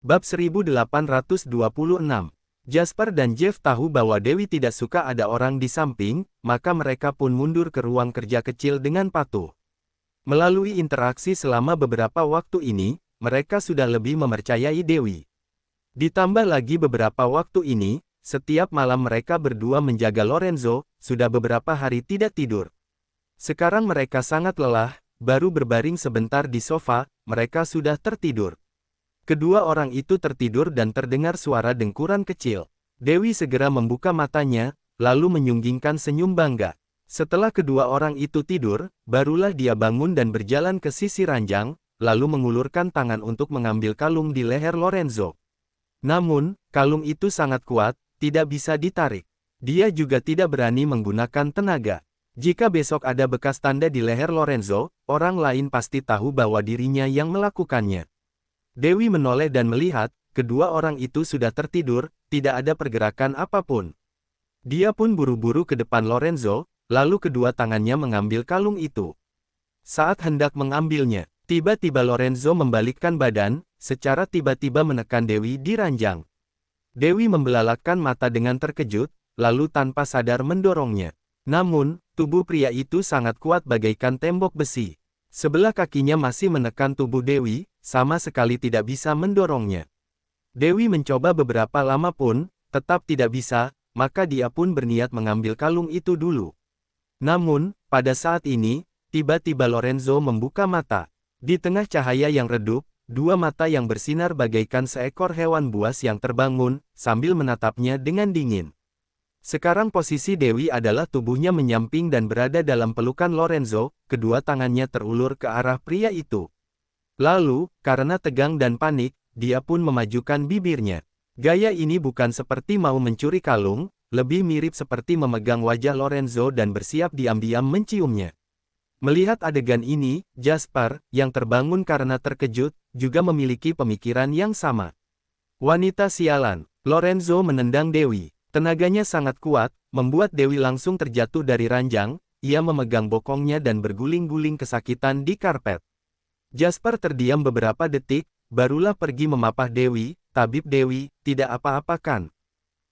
Bab 1826. Jasper dan Jeff tahu bahwa Dewi tidak suka ada orang di samping, maka mereka pun mundur ke ruang kerja kecil dengan patuh. Melalui interaksi selama beberapa waktu ini, mereka sudah lebih mempercayai Dewi. Ditambah lagi beberapa waktu ini, setiap malam mereka berdua menjaga Lorenzo, sudah beberapa hari tidak tidur. Sekarang mereka sangat lelah, baru berbaring sebentar di sofa, mereka sudah tertidur. Kedua orang itu tertidur dan terdengar suara dengkuran kecil. Dewi segera membuka matanya, lalu menyunggingkan senyum bangga. Setelah kedua orang itu tidur, barulah dia bangun dan berjalan ke sisi ranjang, lalu mengulurkan tangan untuk mengambil kalung di leher Lorenzo. Namun, kalung itu sangat kuat, tidak bisa ditarik. Dia juga tidak berani menggunakan tenaga. Jika besok ada bekas tanda di leher Lorenzo, orang lain pasti tahu bahwa dirinya yang melakukannya. Dewi menoleh dan melihat, kedua orang itu sudah tertidur, tidak ada pergerakan apapun. Dia pun buru-buru ke depan Lorenzo, lalu kedua tangannya mengambil kalung itu. Saat hendak mengambilnya, tiba-tiba Lorenzo membalikkan badan, secara tiba-tiba menekan Dewi di ranjang. Dewi membelalakkan mata dengan terkejut, lalu tanpa sadar mendorongnya. Namun, tubuh pria itu sangat kuat bagaikan tembok besi. Sebelah kakinya masih menekan tubuh Dewi, sama sekali tidak bisa mendorongnya. Dewi mencoba beberapa lama pun, tetap tidak bisa, maka dia pun berniat mengambil kalung itu dulu. Namun, pada saat ini, tiba-tiba Lorenzo membuka mata. Di tengah cahaya yang redup, dua mata yang bersinar bagaikan seekor hewan buas yang terbangun, sambil menatapnya dengan dingin. Sekarang posisi Dewi adalah tubuhnya menyamping dan berada dalam pelukan Lorenzo, kedua tangannya terulur ke arah pria itu. Lalu, karena tegang dan panik, dia pun memajukan bibirnya. Gaya ini bukan seperti mau mencuri kalung, lebih mirip seperti memegang wajah Lorenzo dan bersiap diam-diam menciumnya. Melihat adegan ini, Jasper, yang terbangun karena terkejut, juga memiliki pemikiran yang sama. Wanita sialan, Lorenzo menendang Dewi. Tenaganya sangat kuat, membuat Dewi langsung terjatuh dari ranjang, ia memegang bokongnya dan berguling-guling kesakitan di karpet. Jasper terdiam beberapa detik, barulah pergi memapah Dewi, "Tabib Dewi, tidak apa-apa kan?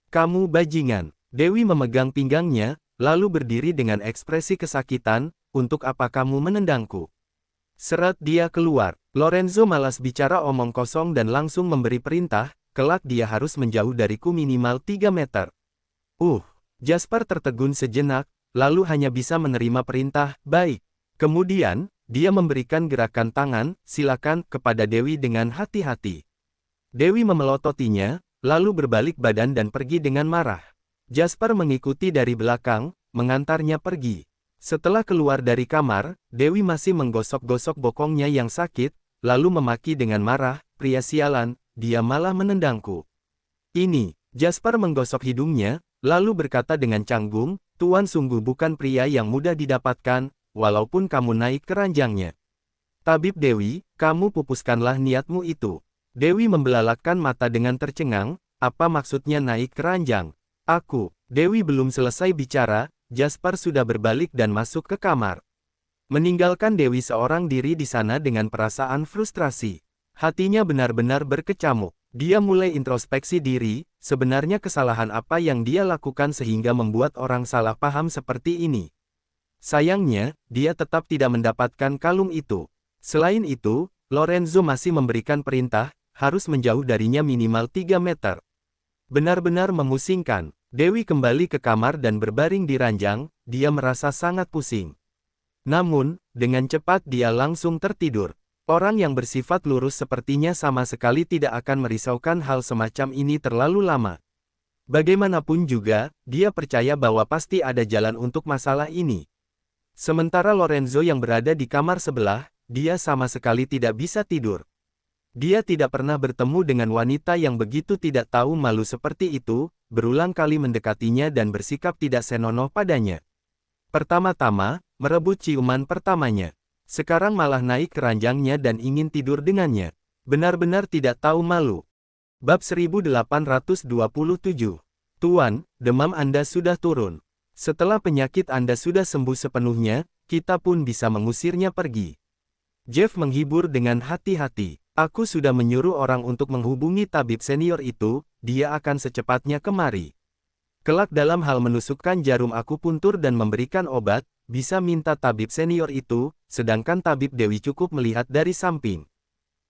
Kamu bajingan." Dewi memegang pinggangnya, lalu berdiri dengan ekspresi kesakitan, "Untuk apa kamu menendangku?" Seret dia keluar. Lorenzo malas bicara omong kosong dan langsung memberi perintah, "Kelak dia harus menjauh dariku minimal 3 meter. Jasper tertegun sejenak, lalu hanya bisa menerima perintah, "Baik." Kemudian, dia memberikan gerakan tangan, "Silakan," kepada Dewi dengan hati-hati. Dewi memelototinya, lalu berbalik badan dan pergi dengan marah. Jasper mengikuti dari belakang, mengantarnya pergi. Setelah keluar dari kamar, Dewi masih menggosok-gosok bokongnya yang sakit, lalu memaki dengan marah, "Pria sialan, dia malah menendangku." Ini, Jasper menggosok hidungnya, lalu berkata dengan canggung, "Tuan sungguh bukan pria yang mudah didapatkan, walaupun kamu naik ke ranjangnya." "Tabib Dewi, kamu pupuskanlah niatmu itu." Dewi membelalakkan mata dengan tercengang, "Apa maksudnya naik ke ranjang?" "Aku." Dewi belum selesai bicara, Jasper sudah berbalik dan masuk ke kamar. Meninggalkan Dewi seorang diri di sana dengan perasaan frustrasi. Hatinya benar-benar berkecamuk. Dia mulai introspeksi diri, sebenarnya kesalahan apa yang dia lakukan sehingga membuat orang salah paham seperti ini. Sayangnya, dia tetap tidak mendapatkan kalung itu. Selain itu, Lorenzo masih memberikan perintah, harus menjauh darinya minimal 3 meter. Benar-benar memusingkan. Dewi kembali ke kamar dan berbaring di ranjang, dia merasa sangat pusing. Namun, dengan cepat dia langsung tertidur. Orang yang bersifat lurus sepertinya sama sekali tidak akan merisaukan hal semacam ini terlalu lama. Bagaimanapun juga, dia percaya bahwa pasti ada jalan untuk masalah ini. Sementara Lorenzo yang berada di kamar sebelah, dia sama sekali tidak bisa tidur. Dia tidak pernah bertemu dengan wanita yang begitu tidak tahu malu seperti itu, berulang kali mendekatinya dan bersikap tidak senonoh padanya. Pertama-tama, merebut ciuman pertamanya. Sekarang malah naik ke ranjangnya dan ingin tidur dengannya. Benar-benar tidak tahu malu. Bab 1827. Tuan, demam Anda sudah turun. Setelah penyakit Anda sudah sembuh sepenuhnya, kita pun bisa mengusirnya pergi. Jeff menghibur dengan hati-hati. Aku sudah menyuruh orang untuk menghubungi tabib senior itu, dia akan secepatnya kemari. Kelak dalam hal menusukkan jarum akupuntur dan memberikan obat, bisa minta tabib senior itu, sedangkan tabib Dewi cukup melihat dari samping.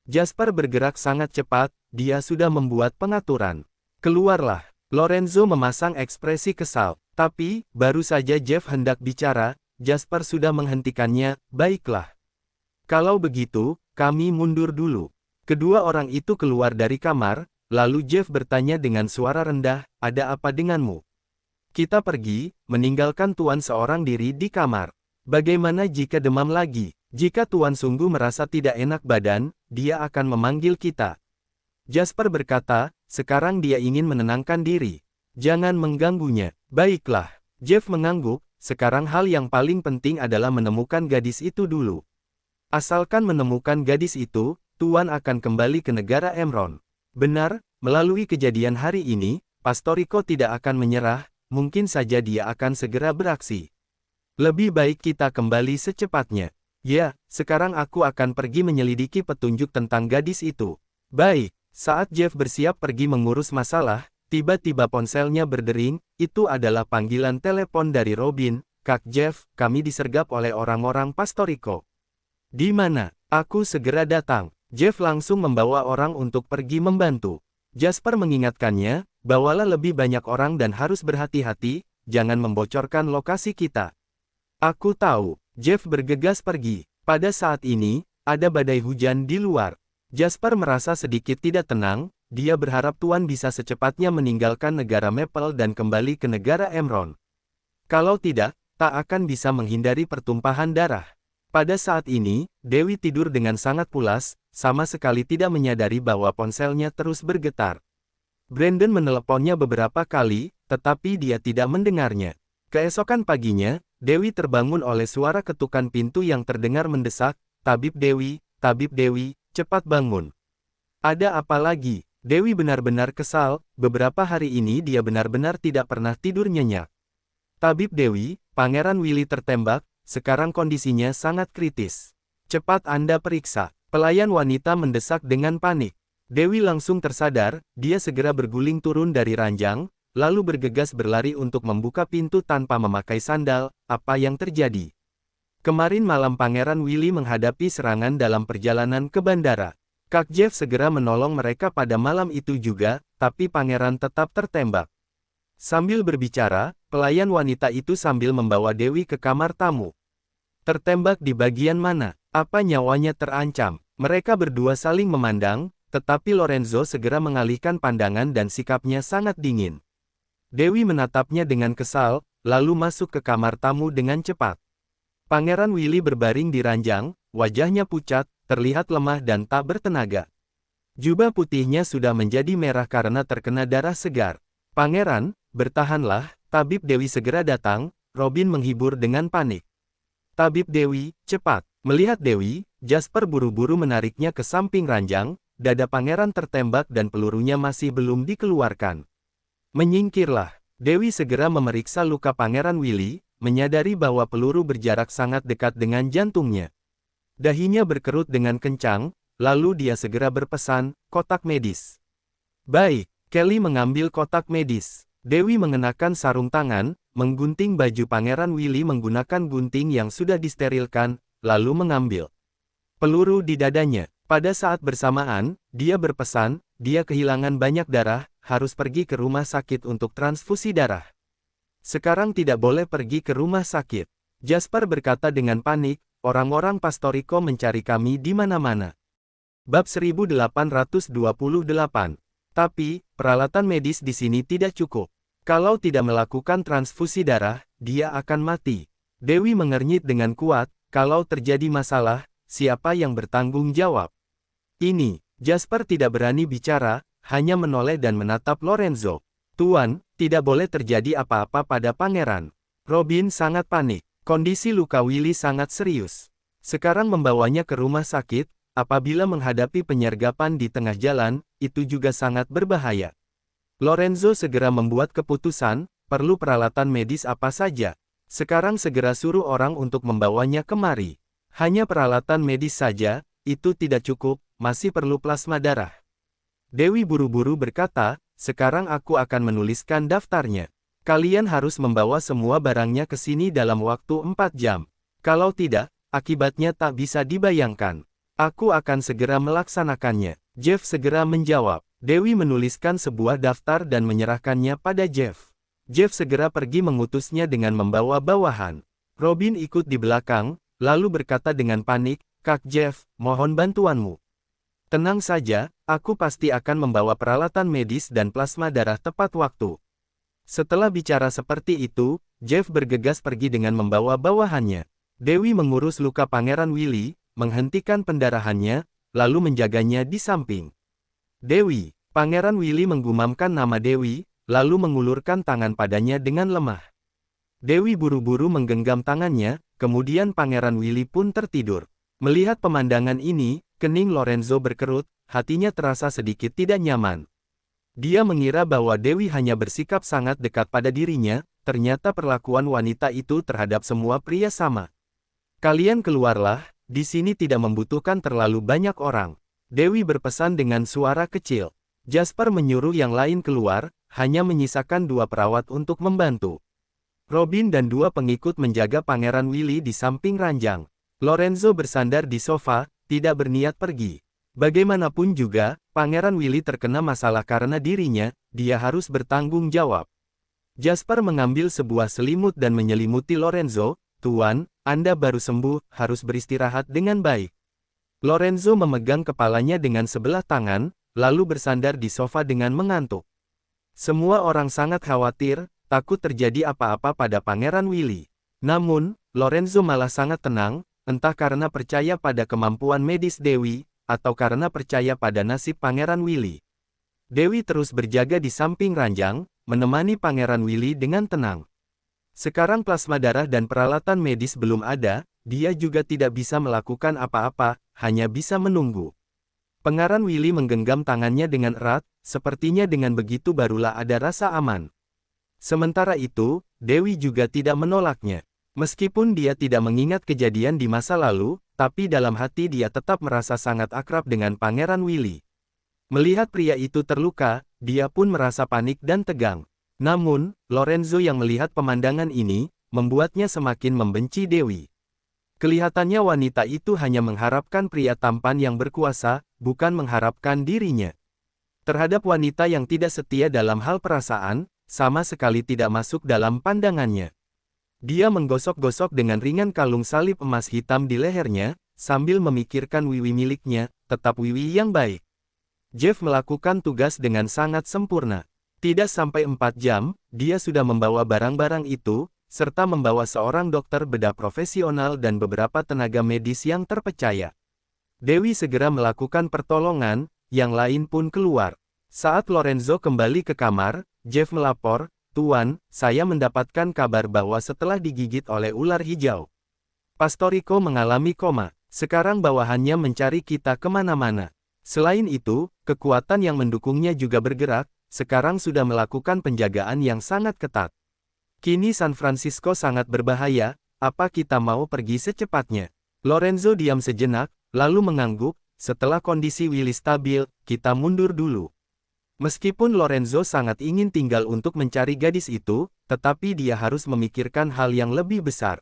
Jasper bergerak sangat cepat, dia sudah membuat pengaturan. Keluarlah. Lorenzo memasang ekspresi kesal, tapi, baru saja Jeff hendak bicara, Jasper sudah menghentikannya. Baiklah. Kalau begitu, kami mundur dulu. Kedua orang itu keluar dari kamar, lalu Jeff bertanya dengan suara rendah, ada apa denganmu? Kita pergi, meninggalkan Tuan seorang diri di kamar. Bagaimana jika demam lagi? Jika Tuan sungguh merasa tidak enak badan, dia akan memanggil kita. Jasper berkata, sekarang dia ingin menenangkan diri. Jangan mengganggunya. Baiklah. Jeff mengangguk, sekarang hal yang paling penting adalah menemukan gadis itu dulu. Asalkan menemukan gadis itu, Tuan akan kembali ke negara Emron. Benar, melalui kejadian hari ini, Pastorico tidak akan menyerah, mungkin saja dia akan segera beraksi. Lebih baik kita kembali secepatnya. Ya, sekarang aku akan pergi menyelidiki petunjuk tentang gadis itu. Baik. Saat Jeff bersiap pergi mengurus masalah, tiba-tiba ponselnya berdering, itu adalah panggilan telepon dari Robin. Kak Jeff, kami disergap oleh orang-orang Pastorico. Di mana? Aku segera datang. Jeff langsung membawa orang untuk pergi membantu. Jasper mengingatkannya, bawalah lebih banyak orang dan harus berhati-hati, jangan membocorkan lokasi kita. Aku tahu. Jeff bergegas pergi. Pada saat ini, ada badai hujan di luar. Jasper merasa sedikit tidak tenang, dia berharap Tuan bisa secepatnya meninggalkan negara Maple dan kembali ke negara Emron. Kalau tidak, tak akan bisa menghindari pertumpahan darah. Pada saat ini, Dewi tidur dengan sangat pulas, sama sekali tidak menyadari bahwa ponselnya terus bergetar. Brandon meneleponnya beberapa kali, tetapi dia tidak mendengarnya. Keesokan paginya, Dewi terbangun oleh suara ketukan pintu yang terdengar mendesak, Tabib Dewi, cepat bangun. Ada apa lagi? Dewi benar-benar kesal, beberapa hari ini dia benar-benar tidak pernah tidur nyenyak. Tabib Dewi, Pangeran Willy tertembak, sekarang kondisinya sangat kritis. Cepat Anda periksa. Pelayan wanita mendesak dengan panik. Dewi langsung tersadar, dia segera berguling turun dari ranjang, lalu bergegas berlari untuk membuka pintu tanpa memakai sandal. Apa yang terjadi? Kemarin malam Pangeran Willy menghadapi serangan dalam perjalanan ke bandara. Kak Jeff segera menolong mereka pada malam itu juga, tapi Pangeran tetap tertembak. Sambil berbicara, pelayan wanita itu sambil membawa Dewi ke kamar tamu. Tertembak di bagian mana? Apa nyawanya terancam? Mereka berdua saling memandang, tetapi Lorenzo segera mengalihkan pandangan dan sikapnya sangat dingin. Dewi menatapnya dengan kesal, lalu masuk ke kamar tamu dengan cepat. Pangeran Willy berbaring di ranjang, wajahnya pucat, terlihat lemah dan tak bertenaga. Jubah putihnya sudah menjadi merah karena terkena darah segar. Pangeran, bertahanlah, Tabib Dewi segera datang, Robin menghibur dengan panik. Tabib Dewi, cepat. Melihat Dewi, Jasper buru-buru menariknya ke samping ranjang, dada pangeran tertembak dan pelurunya masih belum dikeluarkan. Menyingkirlah. Dewi segera memeriksa luka Pangeran Willy, menyadari bahwa peluru berjarak sangat dekat dengan jantungnya. Dahinya berkerut dengan kencang, lalu dia segera berpesan, kotak medis. Baik, Kelly mengambil kotak medis. Dewi mengenakan sarung tangan, menggunting baju Pangeran Willy menggunakan gunting yang sudah disterilkan, lalu mengambil peluru di dadanya. Pada saat bersamaan, dia berpesan, dia kehilangan banyak darah, harus pergi ke rumah sakit untuk transfusi darah. Sekarang tidak boleh pergi ke rumah sakit. Jasper berkata dengan panik, orang-orang Pastorico mencari kami di mana-mana. Bab 1828. Tapi, peralatan medis di sini tidak cukup. Kalau tidak melakukan transfusi darah, dia akan mati. Dewi mengernyit dengan kuat, kalau terjadi masalah, siapa yang bertanggung jawab? Ini, Jasper tidak berani bicara, hanya menoleh dan menatap Lorenzo. Tuan, tidak boleh terjadi apa-apa pada pangeran. Robin sangat panik. Kondisi luka Willy sangat serius. Sekarang membawanya ke rumah sakit, apabila menghadapi penyergapan di tengah jalan, itu juga sangat berbahaya. Lorenzo segera membuat keputusan, perlu peralatan medis apa saja. Sekarang segera suruh orang untuk membawanya kemari. Hanya peralatan medis saja, itu tidak cukup, masih perlu plasma darah. Dewi buru-buru berkata, sekarang aku akan menuliskan daftarnya. Kalian harus membawa semua barangnya ke sini dalam waktu 4 jam. Kalau tidak, akibatnya tak bisa dibayangkan. Aku akan segera melaksanakannya. Jeff segera menjawab. Dewi menuliskan sebuah daftar dan menyerahkannya pada Jeff. Jeff segera pergi mengutusnya dengan membawa bawahan. Robin ikut di belakang, lalu berkata dengan panik, Kak Jeff, mohon bantuanmu. Tenang saja, aku pasti akan membawa peralatan medis dan plasma darah tepat waktu. Setelah bicara seperti itu, Jeff bergegas pergi dengan membawa bawahannya. Dewi mengurus luka Pangeran Willy, menghentikan pendarahannya, lalu menjaganya di samping. Dewi, Pangeran Willy menggumamkan nama Dewi, lalu mengulurkan tangan padanya dengan lemah. Dewi buru-buru menggenggam tangannya, kemudian Pangeran Willy pun tertidur. Melihat pemandangan ini, kening Lorenzo berkerut, hatinya terasa sedikit tidak nyaman. Dia mengira bahwa Dewi hanya bersikap sangat dekat pada dirinya, ternyata perlakuan wanita itu terhadap semua pria sama. Kalian keluarlah, di sini tidak membutuhkan terlalu banyak orang. Dewi berpesan dengan suara kecil. Jasper menyuruh yang lain keluar, hanya menyisakan 2 perawat untuk membantu. Robin dan 2 pengikut menjaga Pangeran Willy di samping ranjang. Lorenzo bersandar di sofa, tidak berniat pergi. Bagaimanapun juga, Pangeran Willy terkena masalah karena dirinya, dia harus bertanggung jawab. Jasper mengambil sebuah selimut dan menyelimuti Lorenzo, Tuan, Anda baru sembuh, harus beristirahat dengan baik. Lorenzo memegang kepalanya dengan sebelah tangan, lalu bersandar di sofa dengan mengantuk. Semua orang sangat khawatir, takut terjadi apa-apa pada Pangeran Willy. Namun, Lorenzo malah sangat tenang, entah karena percaya pada kemampuan medis Dewi, atau karena percaya pada nasib Pangeran Willy. Dewi terus berjaga di samping ranjang, menemani Pangeran Willy dengan tenang. Sekarang plasma darah dan peralatan medis belum ada, dia juga tidak bisa melakukan apa-apa, hanya bisa menunggu. Pangeran Willy menggenggam tangannya dengan erat, sepertinya dengan begitu barulah ada rasa aman. Sementara itu, Dewi juga tidak menolaknya. Meskipun dia tidak mengingat kejadian di masa lalu, tapi dalam hati dia tetap merasa sangat akrab dengan Pangeran Willy. Melihat pria itu terluka, dia pun merasa panik dan tegang. Namun, Lorenzo yang melihat pemandangan ini, membuatnya semakin membenci Dewi. Kelihatannya wanita itu hanya mengharapkan pria tampan yang berkuasa, bukan mengharapkan dirinya. Terhadap wanita yang tidak setia dalam hal perasaan, sama sekali tidak masuk dalam pandangannya. Dia menggosok-gosok dengan ringan kalung salib emas hitam di lehernya, sambil memikirkan wiwi miliknya, tetap wiwi yang baik. Jeff melakukan tugas dengan sangat sempurna. Tidak sampai 4 jam, dia sudah membawa barang-barang itu, serta membawa seorang dokter bedah profesional dan beberapa tenaga medis yang terpercaya. Dewi segera melakukan pertolongan, yang lain pun keluar. Saat Lorenzo kembali ke kamar, Jeff melapor, Tuan, saya mendapatkan kabar bahwa setelah digigit oleh ular hijau, Pastorico mengalami koma. Sekarang bawahannya mencari kita kemana-mana. Selain itu, kekuatan yang mendukungnya juga bergerak, sekarang sudah melakukan penjagaan yang sangat ketat. Kini San Francisco sangat berbahaya, apa kita mau pergi secepatnya? Lorenzo diam sejenak, lalu mengangguk, setelah kondisi Willy stabil, kita mundur dulu. Meskipun Lorenzo sangat ingin tinggal untuk mencari gadis itu, tetapi dia harus memikirkan hal yang lebih besar.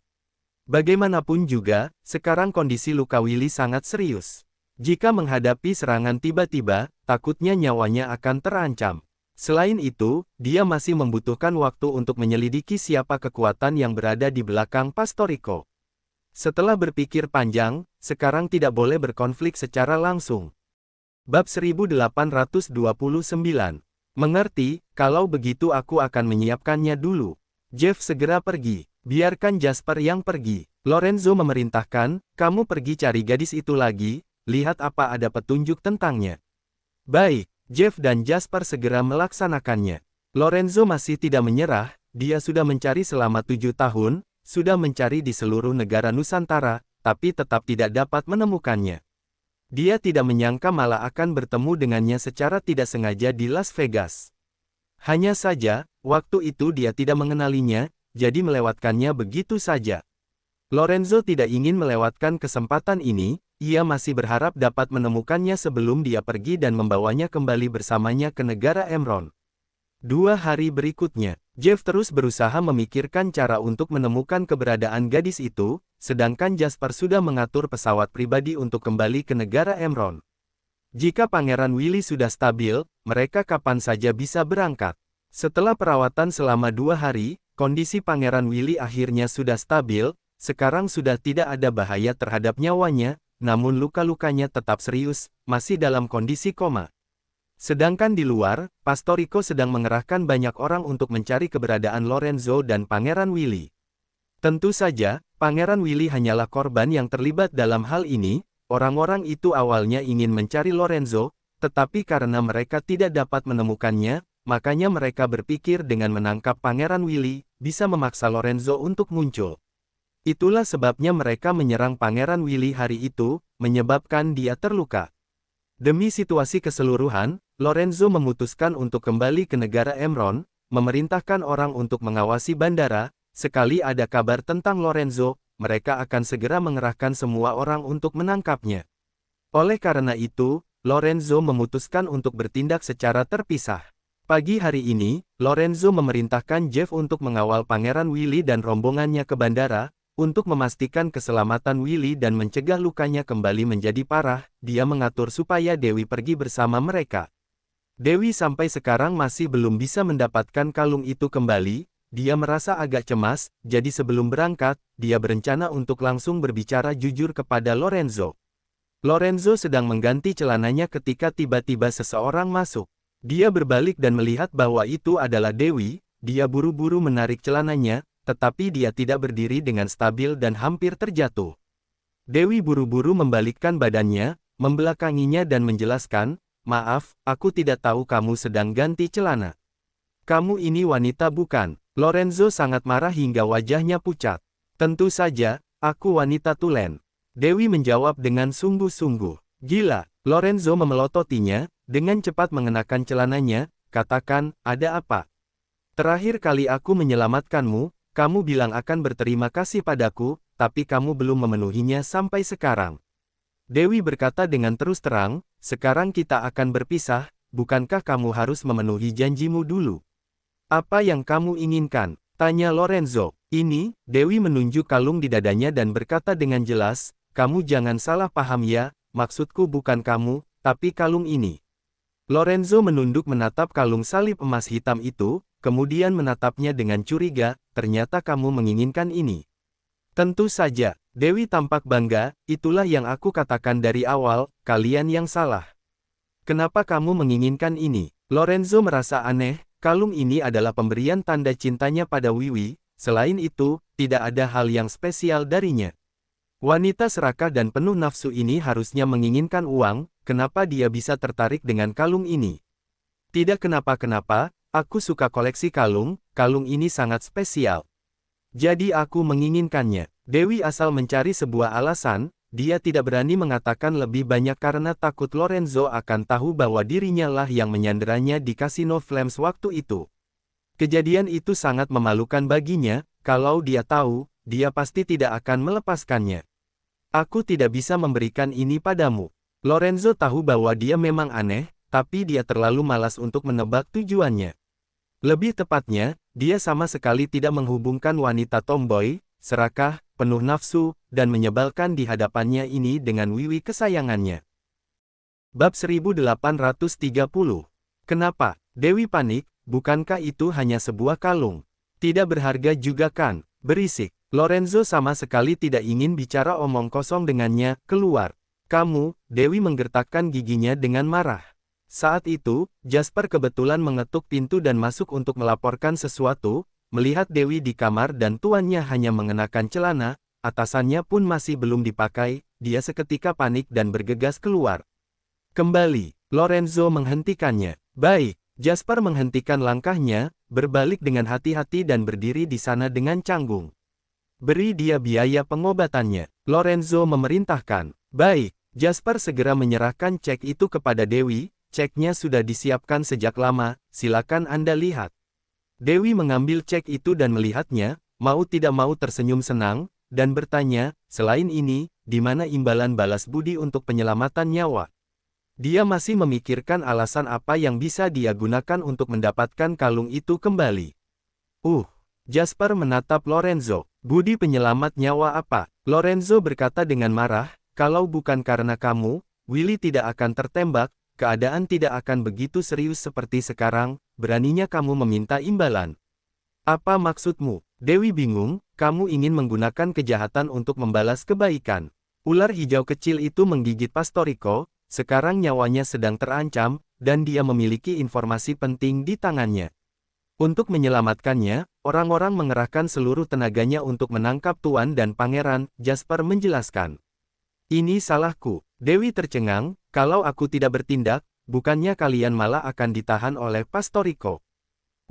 Bagaimanapun juga, sekarang kondisi luka Willy sangat serius. Jika menghadapi serangan tiba-tiba, takutnya nyawanya akan terancam. Selain itu, dia masih membutuhkan waktu untuk menyelidiki siapa kekuatan yang berada di belakang Pastorico. Setelah berpikir panjang, sekarang tidak boleh berkonflik secara langsung. Bab 1829. Mengerti, kalau begitu aku akan menyiapkannya dulu. Jeff segera pergi. Biarkan Jasper yang pergi. Lorenzo memerintahkan, kamu pergi cari gadis itu lagi, lihat apa ada petunjuk tentangnya. Baik, Jeff dan Jasper segera melaksanakannya. Lorenzo masih tidak menyerah, dia sudah mencari selama 7 tahun, sudah mencari di seluruh negara Nusantara, tapi tetap tidak dapat menemukannya. Dia tidak menyangka malah akan bertemu dengannya secara tidak sengaja di Las Vegas. Hanya saja, waktu itu dia tidak mengenalinya, jadi melewatkannya begitu saja. Lorenzo tidak ingin melewatkan kesempatan ini, ia masih berharap dapat menemukannya sebelum dia pergi dan membawanya kembali bersamanya ke negara Emron. 2 hari berikutnya, Jeff terus berusaha memikirkan cara untuk menemukan keberadaan gadis itu, sedangkan Jasper sudah mengatur pesawat pribadi untuk kembali ke negara Emron. Jika Pangeran Willy sudah stabil, mereka kapan saja bisa berangkat. Setelah perawatan selama 2 hari, kondisi Pangeran Willy akhirnya sudah stabil, sekarang sudah tidak ada bahaya terhadap nyawanya, namun luka-lukanya tetap serius, masih dalam kondisi koma. Sedangkan di luar, Pastorico sedang mengerahkan banyak orang untuk mencari keberadaan Lorenzo dan Pangeran Willy. Tentu saja, Pangeran Willy hanyalah korban yang terlibat dalam hal ini. Orang-orang itu awalnya ingin mencari Lorenzo, tetapi karena mereka tidak dapat menemukannya, makanya mereka berpikir dengan menangkap Pangeran Willy, bisa memaksa Lorenzo untuk muncul. Itulah sebabnya mereka menyerang Pangeran Willy hari itu, menyebabkan dia terluka. Demi situasi keseluruhan, Lorenzo memutuskan untuk kembali ke negara Emron, memerintahkan orang untuk mengawasi bandara. Sekali ada kabar tentang Lorenzo, mereka akan segera mengerahkan semua orang untuk menangkapnya. Oleh karena itu, Lorenzo memutuskan untuk bertindak secara terpisah. Pagi hari ini, Lorenzo memerintahkan Jeff untuk mengawal Pangeran Willy dan rombongannya ke bandara, untuk memastikan keselamatan Willy dan mencegah lukanya kembali menjadi parah. Dia mengatur supaya Dewi pergi bersama mereka. Dewi sampai sekarang masih belum bisa mendapatkan kalung itu kembali. Dia merasa agak cemas, jadi sebelum berangkat, dia berencana untuk langsung berbicara jujur kepada Lorenzo. Lorenzo sedang mengganti celananya ketika tiba-tiba seseorang masuk. Dia berbalik dan melihat bahwa itu adalah Dewi. Dia buru-buru menarik celananya, tetapi dia tidak berdiri dengan stabil dan hampir terjatuh. Dewi buru-buru membalikkan badannya, membelakanginya dan menjelaskan, "Maaf, aku tidak tahu kamu sedang ganti celana. Kamu ini wanita bukan?" Lorenzo sangat marah hingga wajahnya pucat. "Tentu saja, aku wanita tulen." Dewi menjawab dengan sungguh-sungguh. "Gila." Lorenzo memelototinya, dengan cepat mengenakan celananya, katakan, "Ada apa? Terakhir kali aku menyelamatkanmu, kamu bilang akan berterima kasih padaku, tapi kamu belum memenuhinya sampai sekarang." Dewi berkata dengan terus terang, "Sekarang kita akan berpisah, bukankah kamu harus memenuhi janjimu dulu?" "Apa yang kamu inginkan?" tanya Lorenzo. "Ini," Dewi menunjuk kalung di dadanya dan berkata dengan jelas, "Kamu jangan salah paham ya, maksudku bukan kamu, tapi kalung ini." Lorenzo menunduk menatap kalung salib emas hitam itu, kemudian menatapnya dengan curiga, "Ternyata kamu menginginkan ini." "Tentu saja." Dewi tampak bangga, "Itulah yang aku katakan dari awal, kalian yang salah. Kenapa kamu menginginkan ini?" Lorenzo merasa aneh. Kalung ini adalah pemberian tanda cintanya pada Wiwi, selain itu, tidak ada hal yang spesial darinya. Wanita serakah dan penuh nafsu ini harusnya menginginkan uang, kenapa dia bisa tertarik dengan kalung ini? "Tidak kenapa-kenapa, aku suka koleksi kalung ini sangat spesial. Jadi aku menginginkannya." Dewi asal mencari sebuah alasan, dia tidak berani mengatakan lebih banyak karena takut Lorenzo akan tahu bahwa dirinya lah yang menyanderanya di Casino Flames waktu itu. Kejadian itu sangat memalukan baginya, kalau dia tahu, dia pasti tidak akan melepaskannya. "Aku tidak bisa memberikan ini padamu." Lorenzo tahu bahwa dia memang aneh, tapi dia terlalu malas untuk menebak tujuannya. Lebih tepatnya, dia sama sekali tidak menghubungkan wanita tomboy, serakah, penuh nafsu, dan menyebalkan di hadapannya ini dengan Wiwi kesayangannya. Bab 1830. Kenapa? Dewi panik, bukankah itu hanya sebuah kalung? Tidak berharga juga kan? Berisik. Lorenzo sama sekali tidak ingin bicara omong kosong dengannya, "Keluar. Kamu." Dewi menggertakkan giginya dengan marah. Saat itu, Jasper kebetulan mengetuk pintu dan masuk untuk melaporkan sesuatu. Melihat Dewi di kamar dan tuannya hanya mengenakan celana, atasannya pun masih belum dipakai, dia seketika panik dan bergegas keluar. "Kembali." Lorenzo menghentikannya. "Baik." Jasper menghentikan langkahnya, berbalik dengan hati-hati dan berdiri di sana dengan canggung. "Beri dia biaya pengobatannya." Lorenzo memerintahkan. "Baik." Jasper segera menyerahkan cek itu kepada Dewi. "Ceknya sudah disiapkan sejak lama, silakan Anda lihat." Dewi mengambil cek itu dan melihatnya, mau tidak mau tersenyum senang, dan bertanya, "Selain ini, di mana imbalan balas budi untuk penyelamatan nyawa. Dia masih memikirkan alasan apa yang bisa dia gunakan untuk mendapatkan kalung itu kembali. Jasper menatap Lorenzo. Budi penyelamat nyawa apa? Lorenzo berkata dengan marah, kalau bukan karena kamu, Willy tidak akan tertembak, keadaan tidak akan begitu serius seperti sekarang, beraninya kamu meminta imbalan. Apa maksudmu? Dewi bingung, kamu ingin menggunakan kejahatan untuk membalas kebaikan. Ular hijau kecil itu menggigit Pastorico, sekarang nyawanya sedang terancam, dan dia memiliki informasi penting di tangannya. Untuk menyelamatkannya, orang-orang mengerahkan seluruh tenaganya untuk menangkap Tuan dan Pangeran, Jasper menjelaskan. Ini salahku. Dewi tercengang, kalau aku tidak bertindak, bukannya kalian malah akan ditahan oleh Pastorico.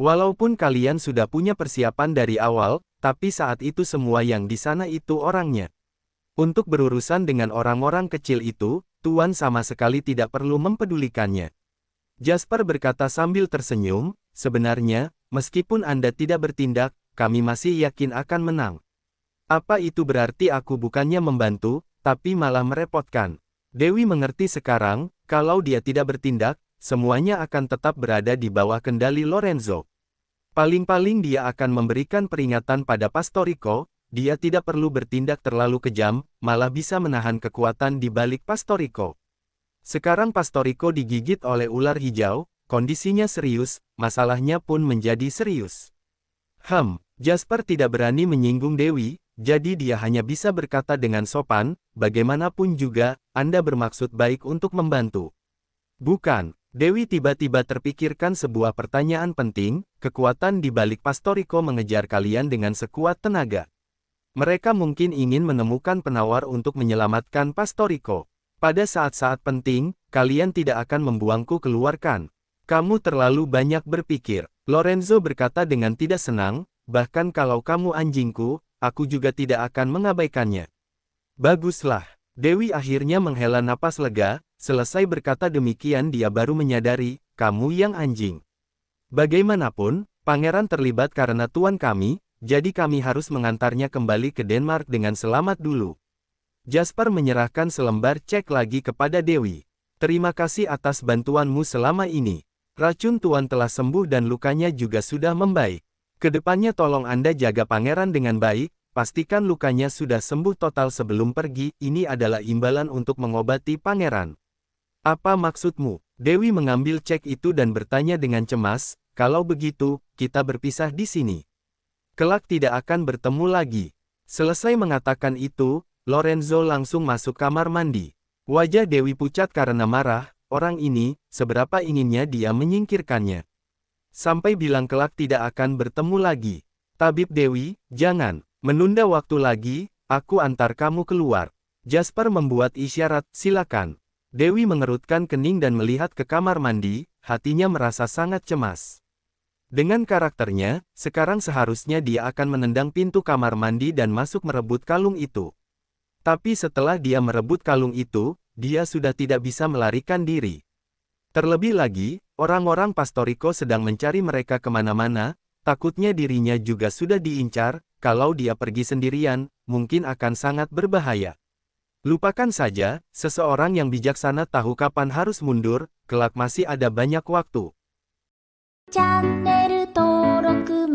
Walaupun kalian sudah punya persiapan dari awal, tapi saat itu semua yang di sana itu orangnya. Untuk berurusan dengan orang-orang kecil itu, Tuan sama sekali tidak perlu mempedulikannya. Jasper berkata sambil tersenyum, sebenarnya, meskipun Anda tidak bertindak, kami masih yakin akan menang. Apa itu berarti aku bukannya membantu, tapi malah merepotkan? Dewi mengerti sekarang, kalau dia tidak bertindak, semuanya akan tetap berada di bawah kendali Lorenzo. Paling-paling dia akan memberikan peringatan pada Pastorico, dia tidak perlu bertindak terlalu kejam, malah bisa menahan kekuatan di balik Pastorico. Sekarang Pastorico digigit oleh ular hijau, kondisinya serius, masalahnya pun menjadi serius. Jasper tidak berani menyinggung Dewi, jadi dia hanya bisa berkata dengan sopan, bagaimanapun juga, Anda bermaksud baik untuk membantu. Bukan, Dewi tiba-tiba terpikirkan sebuah pertanyaan penting, kekuatan di balik Pastorico mengejar kalian dengan sekuat tenaga. Mereka mungkin ingin menemukan penawar untuk menyelamatkan Pastorico. Pada saat-saat penting, kalian tidak akan membuangku keluarkan. Kamu terlalu banyak berpikir. Lorenzo berkata dengan tidak senang, bahkan kalau kamu anjingku, aku juga tidak akan mengabaikannya. Baguslah. Dewi akhirnya menghela napas lega, selesai berkata demikian dia baru menyadari, kamu yang anjing. Bagaimanapun, pangeran terlibat karena tuan kami, jadi kami harus mengantarnya kembali ke Denmark dengan selamat dulu. Jasper menyerahkan selembar cek lagi kepada Dewi. Terima kasih atas bantuanmu selama ini. Racun tuan telah sembuh dan lukanya juga sudah membaik. Kedepannya tolong Anda jaga pangeran dengan baik, pastikan lukanya sudah sembuh total sebelum pergi, ini adalah imbalan untuk mengobati pangeran. Apa maksudmu? Dewi mengambil cek itu dan bertanya dengan cemas, kalau begitu, kita berpisah di sini. Kelak tidak akan bertemu lagi. Selesai mengatakan itu, Lorenzo langsung masuk kamar mandi. Wajah Dewi pucat karena marah, orang ini, seberapa inginnya dia menyingkirkannya. Sampai bilang kelak tidak akan bertemu lagi. Tabib Dewi, jangan, menunda waktu lagi, aku antar kamu keluar. Jasper membuat isyarat, silakan. Dewi mengerutkan kening dan melihat ke kamar mandi, hatinya merasa sangat cemas. Dengan karakternya, sekarang seharusnya dia akan menendang pintu kamar mandi dan masuk merebut kalung itu. Tapi setelah dia merebut kalung itu, dia sudah tidak bisa melarikan diri. Terlebih lagi, orang-orang Pastorico sedang mencari mereka kemana-mana, takutnya dirinya juga sudah diincar, kalau dia pergi sendirian, mungkin akan sangat berbahaya. Lupakan saja, seseorang yang bijaksana tahu kapan harus mundur, kelak masih ada banyak waktu. チャンネル登録